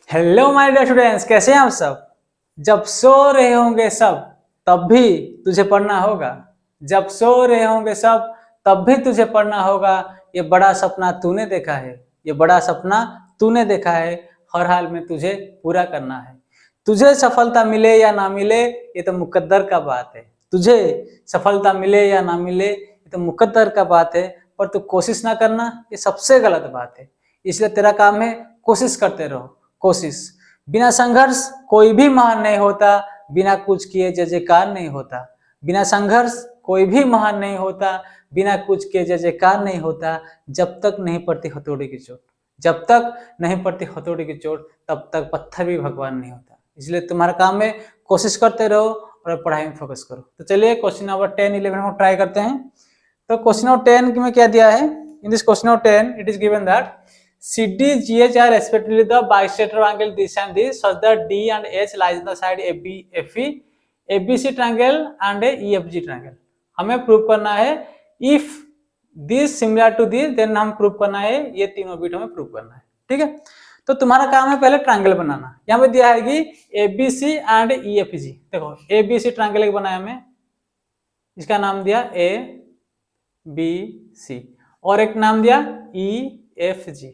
Hello my dear students, कैसे हैं आप सब। जब सो रहे होंगे सब तब भी तुझे पढ़ना होगा। जब सो रहे होंगे सब तब भी तुझे पढ़ना होगा। ये बड़ा सपना तूने देखा है, ये बड़ा सपना तूने देखा है। हर हाल में तुझे पूरा करना है। तुझे सफलता मिले या ना मिले ये तो मुकद्दर का बात है। तुझे सफलता मिले या ना मिले ये तो मुकद्दर का बात है, पर तू कोशिश ना करना ये सबसे गलत बात है। इसलिए तेरा काम है कोशिश करते रहो। कोशिश, बिना संघर्ष कोई भी महान नहीं होता। बिना कुछ किए जय जयकार नहीं होता। बिना संघर्ष कोई भी महान नहीं होता। बिना कुछ किए जय जयकार नहीं होता। जब तक नहीं पड़ती हथौड़े की चोट, जब तक नहीं पड़ती हथौड़े की चोट तब तक पत्थर भी भगवान नहीं होता। इसलिए तुम्हारा काम है कोशिश करते रहो और पढ़ाई में फोकस करो। तो चलिए क्वेश्चन नंबर 10, 11 को ट्राई करते हैं। तो क्वेश्चन नंबर 10 में क्या दिया है। In this question number 10 it is given that CD, GH are respectively the bisector angle this and this, such that D and H lies on the side AB, FE, ABC triangle and a EFG triangle. हमें prove करना है if this similar to this, then हम prove करना है ये तीनों beat हमें prove करना है। ठीक है, तो तुम्हारा काम है पहले ट्रायंगल बनाना। यहाँ पे दिया है कि ABC एंड EFG। देखो ABC ट्रायंगल एक बनाया मैं, इसका नाम दिया ABC और एक नाम दिया EFG,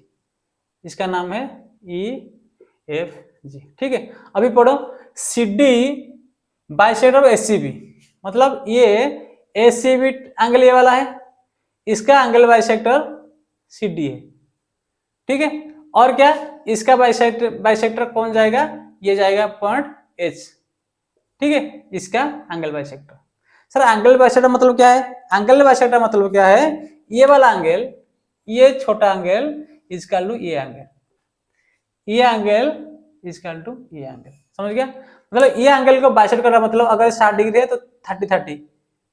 इसका नाम है EFG। ठीक है, अभी पढ़ो CD बाइसेक्टर ऑफ ACB, मतलब ये ACB एंगल ये वाला है, इसका एंगल बाइसेक्टर CD है। ठीक है, और क्या इसका बाइसेक्टर कौन जाएगा, ये जाएगा पॉइंट H। ठीक है, इसका angle bisector. Sir angle bisector मतलब क्या है। एंगल बाइसेक्टर मतलब क्या है, ये वाला एंगल, ये छोटा एंगल इजकल टू ये एंगल, ये एंगल इजकल टू ये एंगल। समझ गया, मतलब ये एंगल को बाइसेक्ट करना मतलब अगर 60 डिग्री है तो 30-30।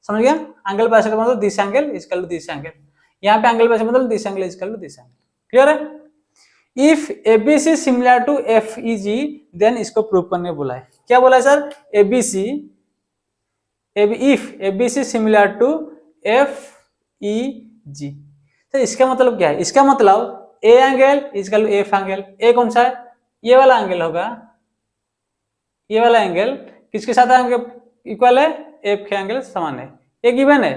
समझ गया, एंगल बाइसेक्ट मतलब this angle is equal to this angle. यहाँ पे एंगल बाइसेक्ट मतलब this angle is equal to this angle. Clear है। If ABC similar to FEG then इसको प्रूव करने बोला है। क्या बोला है sir, if ABC similar to FEG। तो इसका मतलब क्या है, इसका मतलब A angle is equal to F angle. A कौन सा है, ये वाला एंगल होगा। ये वाला एंगल किसके साथ इक्वल है, एफ के एंगल समान है। ये गिवन है,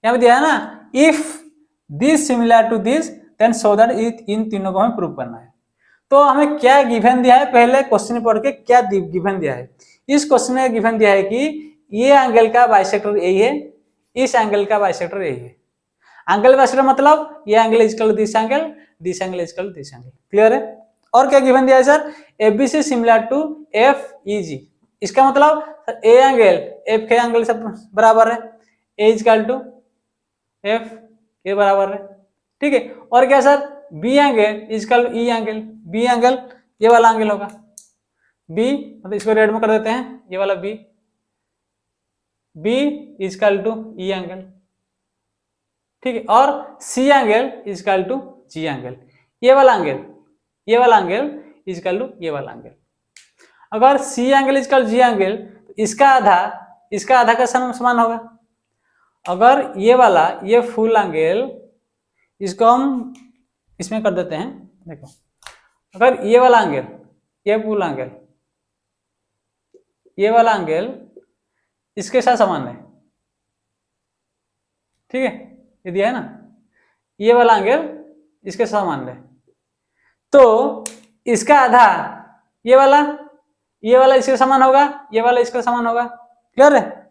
यहाँ पे दिया है ना, if this similar to this then so that, इन तीनों को हमें प्रूव करना है। तो हमें क्या गिवन दिया है, पहले क्वेश्चन पढ़ के क्या गिवन दिया है। इस क्वेश्चन में गिवन दिया है कि ये एंगल का बाइसेक्टर यही है, इस एंगल का बाइसेक्टर यही है। एंगल बाइसेक्टर मतलब ये angle is equal to this angle, this angle is equal to this angle. Clear है। और क्या गिवन दिया है sir, ABC similar to FEG। इसका मतलब ए एंगल एफ के एंगल से बराबर है, ए इजकल टू एफ के बराबर है। ठीक है, और क्या sir, B angle is equal to E angle, B angle ये वाला एंगल होगा, बी मतलब इसको रेड में कर देते हैं, ये वाला B, B equal to E angle. ठीक है, और C angle is equal to G angle, ये वाला एंगल, ये वाला एंगल इजकल टू ये वाला एंगल। अगर C angle equal G angle तो इसका आधा का समान होगा। अगर ये वाला ये फुल एंगल, इसको हम इसमें कर देते हैं। देखो अगर ये वाला एंगल, ये फुल एंगल, ये वाला एंगल इसके साथ समान है। ठीक है, ये दिया है ना, ये वाला एंगल इसके समान है, तो इसका आधा ये वाला इसके समान होगा, ये वाला इसके समान होगा। क्लियर है।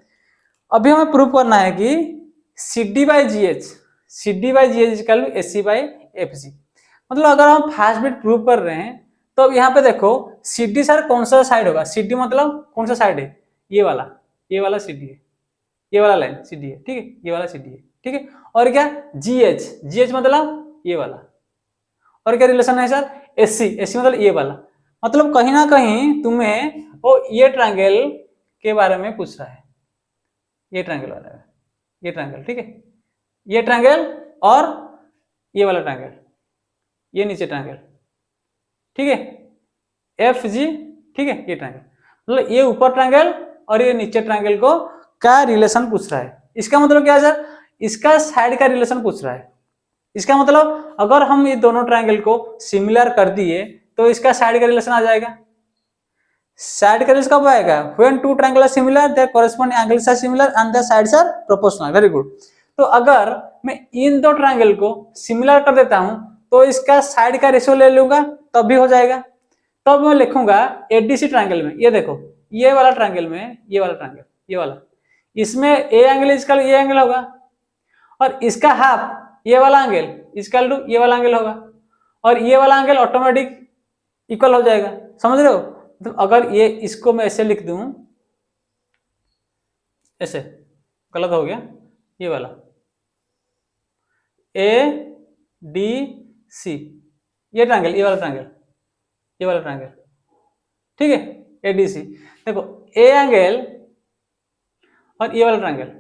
अभी हमें प्रूव करना है कि CD by GH equal to AC by FG। मतलब अगर हम फर्स्ट बिट प्रूव कर रहे हैं तो यहाँ पे देखो CD सर कौन सा साइड होगा, CD मतलब कौन सा साइड है, ये वाला CD है, ये वाला लाइन CD है। ठीक है, ये वाला CD है। ठीक है, और क्या GH मतलब ये वाला, और क्या रिलेशन है सर, AC मतलब ये वाला। मतलब कहीं ना कहीं तुम्हें वो ये ट्रायंगल के बारे में पूछ रहा है, ये ट्रायंगल वाला है, ये ट्रायंगल। ठीक है, ये ट्रायंगल और ये वाला ट्रायंगल, ये नीचे ट्रायंगल। ठीक है, FG। ठीक है, ये ट्रायंगल मतलब ये ऊपर ट्रायंगल और ये नीचे ट्रायंगल को का रिलेशन पूछ रहा है। इसका मतलब क्या है सर, इसका साइड का रिलेशन पूछ रहा है। इसका मतलब अगर हम ये दोनों ट्रायंगल को सिमिलर कर दिए तो इसका साइड का रिलेशन आ जाएगा। साइड का रिलेशन कब आएगा? When two triangle are similar their corresponding angles are similar and their sides are proportional. Very good. तो अगर मैं इन दो ट्रायंगल को सिमिलर कर देता हूं तो इसका साइड का रेशियो ले लूंगा तब भी हो जाएगा। तब मैं लिखूंगा एडीसी ट्रायंगल में, ये देखो ये वाला ट्रायंगल में, ये वाला ट्रायंगल, ये वाला, इसमें ए एंगल इजकल ये एंगल होगा और इसका हाफ ये वाला एंगल इजकल टू ये वाला एंगल होगा और ये वाला एंगल ऑटोमेटिक इक्वल हो जाएगा। समझ रहे हो? तो अगर ये इसको मैं ऐसे लिख दूं, ऐसे गलत हो गया, ये वाला ए डी सी, ये ट्रायंगल, ये वाला ट्रायंगल, ये वाला ट्रायंगल, ठीक है, ए डी सी। देखो ए एंगल और ये वाला ट्रायंगल,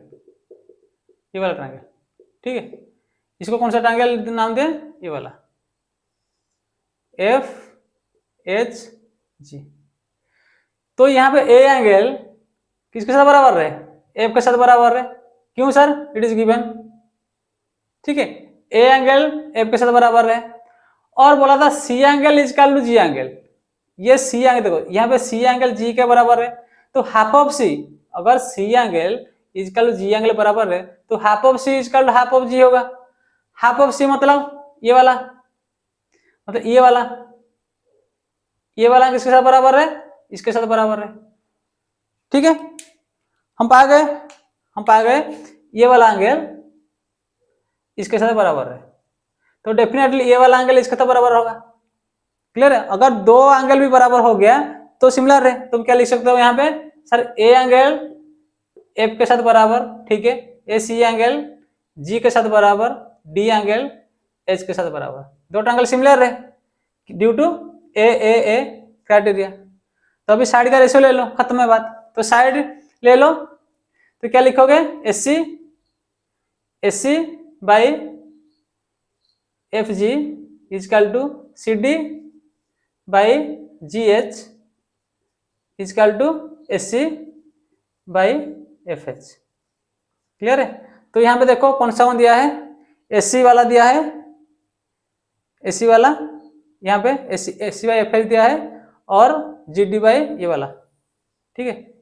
ये वाला ट्रायंगल, ठीक है, इसको कौन सा ट्रायंगल नाम दें? ये वाला एफ एच जी। तो यहाँ पे ए एंगल किसके साथ बराबर है? एफ के साथ बराबर है। क्यों सर? इट इज गिवन, ठीक है, ए एंगल एफ के साथ बराबर है। और बोला था C angle is equal to G angle, ये सी एंगल देखो यहाँ पे सी एंगल जी के बराबर है, तो हाफ ऑफ सी, अगर C angle is equal to G angle बराबर है तो half of C is equal to half of G होगा। हाफ ऑफ सी मतलब ये वाला, मतलब ये वाला, ये वाला किसके साथ बराबर है? इसके साथ बराबर है, ठीक है। हम पा गए ये वाला एंगल इसके साथ बराबर है, तो डेफिनेटली ये वाला एंगल इसके साथ बराबर होगा। क्लियर है? अगर दो एंगल भी बराबर हो गया तो सिमिलर है। तुम क्या लिख सकते हो यहाँ पे? सर ए एंगल एफ के साथ बराबर, ठीक है, ए सी एंगल जी के साथ बराबर, डी एंगल एच के साथ बराबर, दो ट्रायंगल सिमिलर है ड्यू टू ए क्राइटेरिया। तो अभी साइड का रेशियो ले लो, खत्म है बात। तो साइड ले लो तो क्या लिखोगे? S C by F G equal to C D by G H equal to S C by F H. Clear है? तो यहाँ पे देखो कौन सा दिया है? एस सी वाला दिया है, एस सी वाला यहाँ पे S C by F H दिया है और जी डी बाई ये वाला, ठीक है,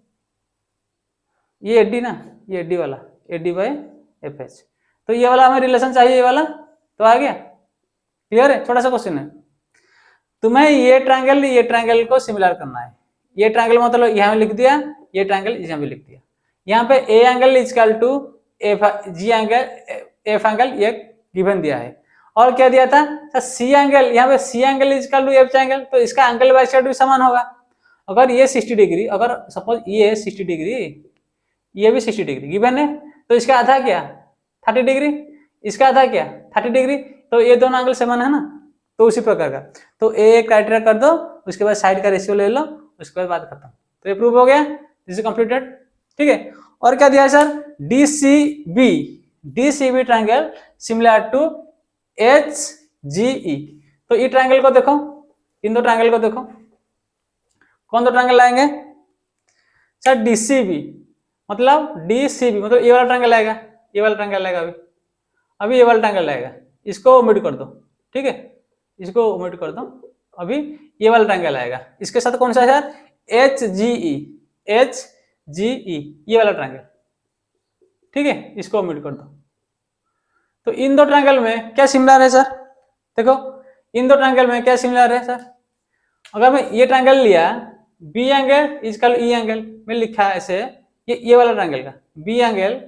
ये एडी ना, ये एडी वाला, एडी बाई एफ एच। तो ये वाला हमें रिलेशन चाहिए, ये वाला तो आ गया। क्लियर है? छोटा सा क्वेश्चन है, तुम्हें ये ट्रायंगल को सिमिलर करना है। ये ट्रायंगल मतलब यहाँ लिख दिया, ये ट्रायंगल यहाँ भी लिख दिया। यहाँ पे A angle is equal to F G angle F angle ये गिवन दिया है और क्या दिया था? सी एंगल, यहाँ पे C angle is equal to F angle, तो इसका एंगल बाय साइड भी समान होगा। अगर ये 60 डिग्री, अगर सपोज ये 60 डिग्री, ये भी 60 डिग्री गिवन है, तो इसका आधा क्या? 30 डिग्री, इसका आधा क्या? 30 डिग्री, तो ये दोनों एंगल समान है ना। तो उसी प्रकार का, तो ए क्राइटेरिया कर दो, उसके बाद साइड का रेशियो ले लो, उसके बाद बात खत्म। तो ये प्रूव हो गया, दिस इज कंप्लीटेड, ठीक है। और क्या दिया है sir? DCB triangle similar to HGE. तो ये ट्रायंगल को देखो, इन दो ट्रायंगल को देखो, कौन दो ट्रायंगल लाएंगे सर? डीसीबी मतलब ये वाला ट्रायंगल आएगा, ये वाला ट्रायंगल आएगा, अभी ये वाला ट्रायंगल आएगा, इसको ओमिट कर दो, ठीक है, इसको ओमिट कर दो, अभी ये वाला ट्रायंगल आएगा। इसके साथ कौन सा है सर? एचजीई, ये वाला ट्रायंगल, ठीक है, इसको ओमिट कर दो। तो इन दो ट्रायंगल में क्या सिमिलर है सर? देखो इन दो ट्रायंगल में क्या सिमिलर है सर? अगर मैं ये ट्रायंगल लिया, B angle equal E angle, में लिखा है ऐसे, ये वाला ट्रायंगल का B angle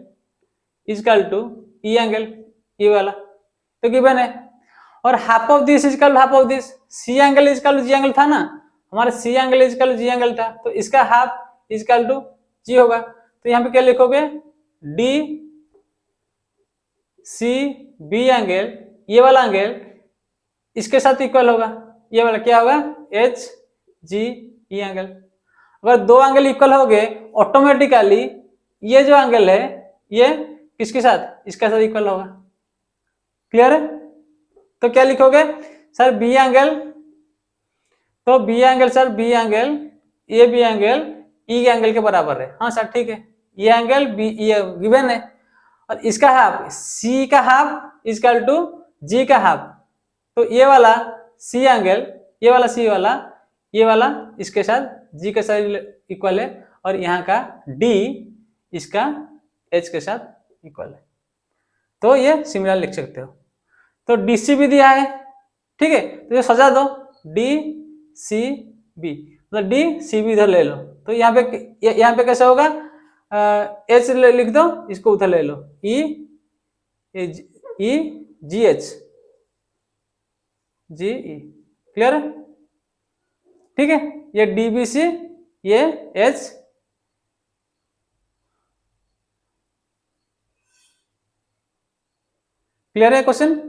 is equal to E angle, ये वाला तो गिवन है, और half of this equal half of this, C angle equal G angle था ना, हमारा C angle equal G angle था, तो इसका हाफ इजकल टू जी होगा। तो यहाँ पे क्या लिखोगे? डी सी बी एंगल, ये वाला एंगल इसके साथ इक्वल होगा, ये वाला क्या होगा? एच जी ई एंगल। अगर दो एंगल इक्वल हो गए ऑटोमेटिकली ये जो एंगल है ये किसके साथ? इसके साथ इक्वल होगा। क्लियर है? तो क्या लिखोगे सर? बी एंगल, तो B angle sir, B angle A B angle E angle के बराबर है। हाँ सर ठीक है, ये एंगल बी ये गिवन है, और इसका हाफ सी का हाफ इजकल टू जी का हाफ, तो ये वाला सी एंगल ये वाला सी वाला, ये वाला इसके साथ जी के साथ इक्वल है, और यहाँ का डी इसका एच के साथ इक्वल है, तो ये सिमिलर लिख सकते हो। तो डी सी भी दिया है, ठीक है, तो ये सजा दो डी सी बी, मतलब डी सी बी इधर ले लो, तो यहाँ पे कैसे होगा, एच लिख दो, इसको उधर ले लो, ई ई जी एच जी ई, क्लियर है, ठीक है, ये डी बी सी, ये एच, क्लियर है क्वेश्चन।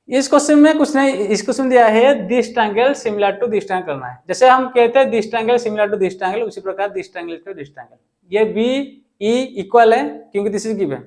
इस क्वेश्चन में कुछ नहीं, इस क्वेश्चन दिया है this triangle similar to this triangle करना है, जैसे हम कहते हैं this triangle similar to this triangle, उसी प्रकार this triangle to this triangle, ये बी ई इक्वल है क्योंकि दिस इज गिवन,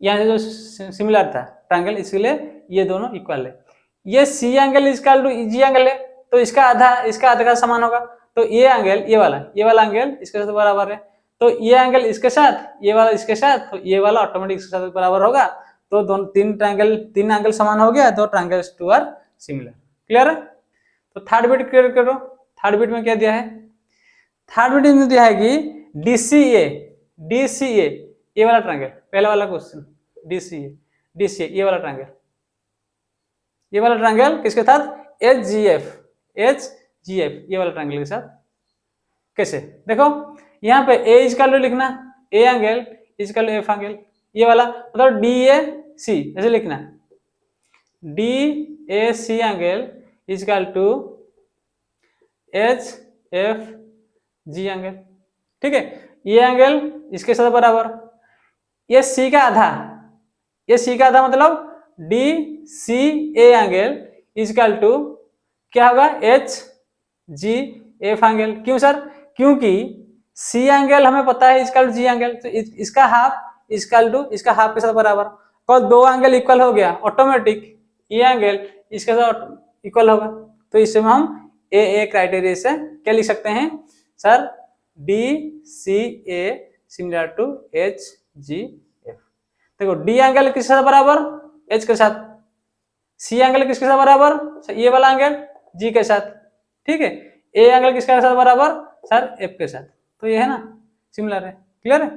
यहाँ जो सिमिलर था ट्रायंगल इसलिए ये दोनों इक्वल है, ये C angle equal to G angle है, तो इसका आधा का समान होगा, तो ये एंगल ये वाला एंगल इसके साथ बराबर है, तो ये एंगल इसके साथ, ये वाला इसके साथ, तो ये वाला ऑटोमेटिक इसके साथ बराबर होगा, तो दोनों तीन एंगल समान हो गया, तो triangles two are similar, clear है। तो थर्ड बिट क्लियर करो, थर्ड बिट में क्या दिया है, थर्ड बिट में दिया है कि डीसीए ये वाला ट्रायंगल, पहला वाला क्वेश्चन डीसीए ये वाला ट्रायंगल किसके साथ, एच जी एफ ये वाला ट्रायंगल के साथ, कैसे देखो, यहाँ पे ए इजकल टू लिखना, A angle is equal to F angle, ये वाला मतलब डी ए सी ऐसे लिखना, D A C angle is equal to H F G angle, ठीक है, ये एंगल इसके साथ बराबर, ये सी का आधा मतलब D C A angle is equal to क्या होगा, एच जी एफ एंगल, क्यों सर, क्योंकि सी एंगल हमें पता है इजकल टू जी एंगल, तो इसका हाफ इजकल टू इसका हाफ के साथ बराबर, और दो एंगल इक्वल हो गया ऑटोमेटिक, ये एंगल इसके साथ इक्वल होगा, तो इसमें हम ए क्राइटेरिया से क्या लिख सकते हैं sir, D C A similar to H G F, देखो डी एंगल किसके साथ बराबर, एच के साथ, सी एंगल किसके साथ बराबर, ये वाला एंगल जी के साथ, ठीक है, ए एंगल किसके साथ बराबर सर, एफ के साथ, तो ये है ना सिमिलर है, क्लियर है,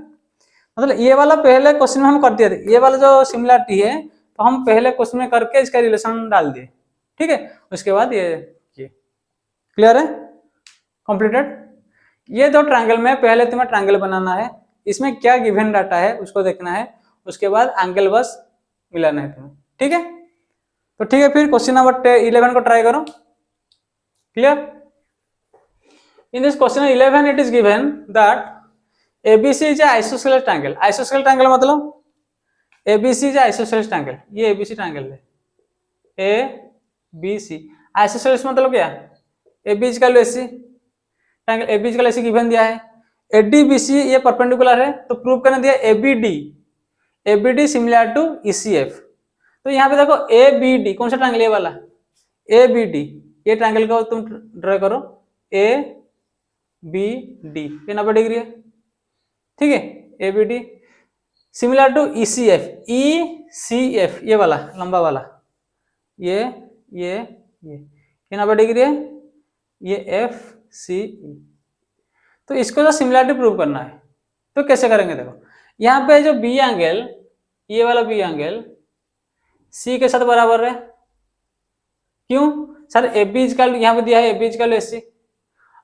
मतलब ये वाला पहले क्वेश्चन में हम कर दिए थे, ये वाला जो सिमिलरिटी है तो हम पहले क्वेश्चन में करके इसका रिलेशन डाल दिए, ठीक है, उसके बाद ये क्लियर है, कंप्लीटेड। ये दो ट्रायंगल में पहले तुम्हें ट्रायंगल बनाना है, इसमें क्या गिवन डाटा है उसको देखना है, उसके बाद एंगल बस मिलाना है तुम्हें, ठीक है, तो ठीक है, फिर क्वेश्चन नंबर 11 को ट्राई करो, clear. In this question 11 it is given that ABC is a isosceles triangle, isosceles triangle मतलब ABC is a isosceles triangle, ये ABC triangle है, ABC isosceles मतलब क्या, AB का AC ट्रायंगल, AB का AC given दिया है, ADBC ये परपेंडिकुलर है, तो प्रूव करने दिया ABD सिमिलर टू ECF, तो यहाँ पे देखो ABD कौन सा ट्रायंगल, ये वाला ABD, ये ट्रायंगल को तुम ड्रा करो, ABD ये 90 डिग्री है, ठीक है, ABD सिमिलर टू ECF ये वाला लंबा वाला, ये 90 डिग्री है, ये FCE, तो इसको जो सिमिलरिटी प्रूव करना है तो कैसे करेंगे, देखो यहाँ पे जो बी एंगल, ये वाला बी एंगल सी के साथ बराबर है, क्यों सर, AB इजकल यहाँ पे दिया है AB इजकल AC,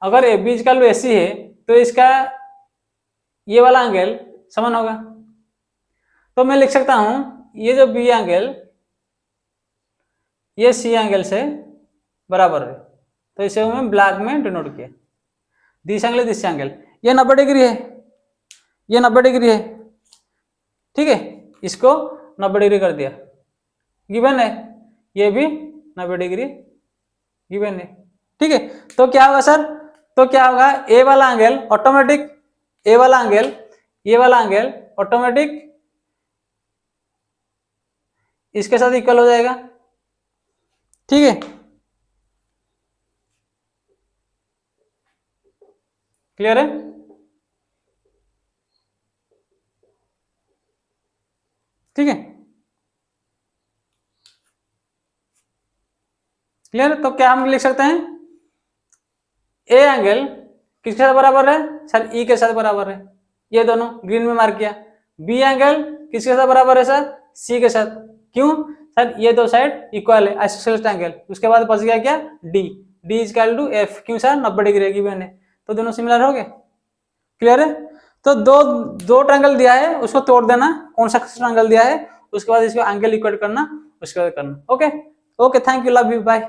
अगर AB इजकल AC है तो इसका ये वाला एंगल समान होगा, तो मैं लिख सकता हूं ये जो बी एंगल ये सी एंगल से बराबर है, तो इसे मैं ब्लैक में डिनोट किया, दिस एंगल ये 90 डिग्री है, ये 90 डिग्री है, ठीक है, इसको 90 डिग्री कर दिया, गिवन है, ये भी 90 डिग्री गिवन है, ठीक है, तो क्या होगा सर, तो क्या होगा, ए वाला एंगल ऑटोमेटिक, ये वाला एंगल ऑटोमेटिक इसके साथ इक्वल हो जाएगा, ठीक है, क्लियर है, ठीक है, क्लियर? तो क्या हम लिख सकते हैं, ए एंगल किसके साथ बराबर है सर, ई के साथ बराबर है, ये दोनों ग्रीन में मार्क किया। बी एंगल किसके साथ बराबर है सर, सी के साथ। क्यों सर, ये दो साइड इक्वल है, आइसोसेलेस एंगल। उसके बाद बच गया क्या, D, D is equal to F. क्यों सर, 90 डिग्री की बने, तो दोनों सिमिलर हो गए। क्लियर है? तो दो दो ट्रायंगल दिया है, उसको तोड़ देना, कौन सा ट्रायंगल दिया है, उसके बाद इसको एंगल इक्वेट करना, उसके बाद करना। Okay okay, thank you, love you, bye.